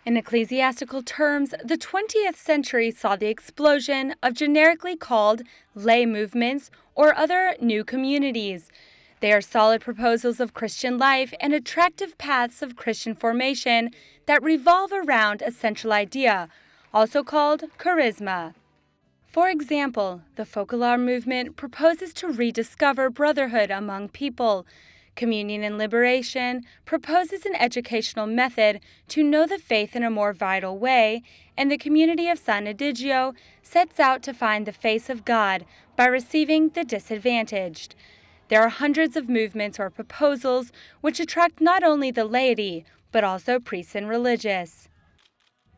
In ecclesiastical terms, the 20th century saw the explosion of generically called lay movements or other new communities. They are solid proposals of Christian life and attractive paths of Christian formation that revolve around a central idea, also called charisma. For example, the Focolare movement proposes to rediscover brotherhood among people. Communion and Liberation proposes an educational method to know the faith in a more vital way, and the community of San Edigio sets out to find the face of God by receiving the disadvantaged. There are hundreds of movements or proposals which attract not only the laity, but also priests and religious.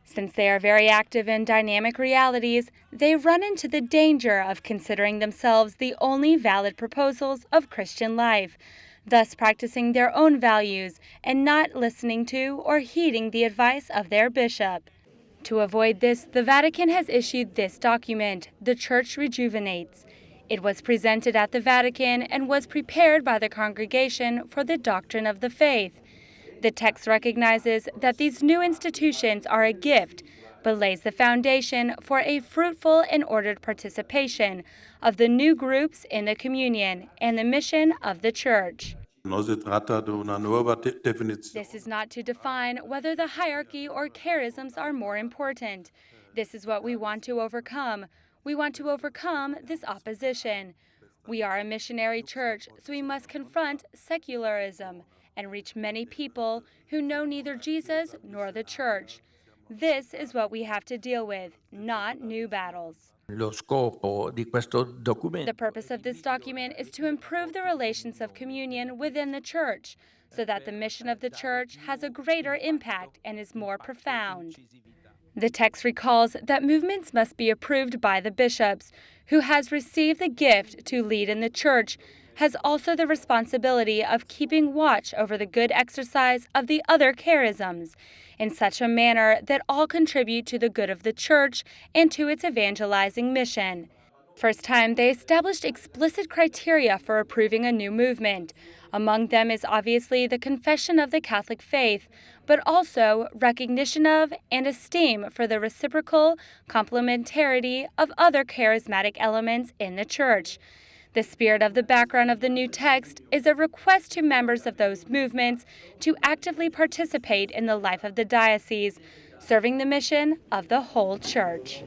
Since they are very active and dynamic realities, they run into the danger of considering themselves the only valid proposals of Christian life, thus practicing their own values and not listening to or heeding the advice of their bishop. To avoid this, the Vatican has issued this document, The Church Rejuvenates. It was presented at the Vatican and was prepared by the Congregation for the Doctrine of the Faith. The text recognizes that these new institutions are a gift, but lays the foundation for a fruitful and ordered participation of the new groups in the communion and the mission of the Church. This is not to define whether the hierarchy or charisms are more important. This is what we want to overcome. We want to overcome this opposition. We are a missionary church, so we must confront secularism and reach many people who know neither Jesus nor the church. This is what we have to deal with, not new battles. Lo scopo di questo documento. The purpose of this document is to improve the relations of communion within the church, so that the mission of the church has a greater impact and is more profound. The text recalls that movements must be approved by the bishops, who has received the gift to lead in the church, has also the responsibility of keeping watch over the good exercise of the other charisms, in such a manner that all contribute to the good of the church and to its evangelizing mission. First time, they established explicit criteria for approving a new movement. Among them is obviously the confession of the Catholic faith, but also recognition of and esteem for the reciprocal complementarity of other charismatic elements in the Church. The spirit of the background of the new text is a request to members of those movements to actively participate in the life of the diocese, serving the mission of the whole Church.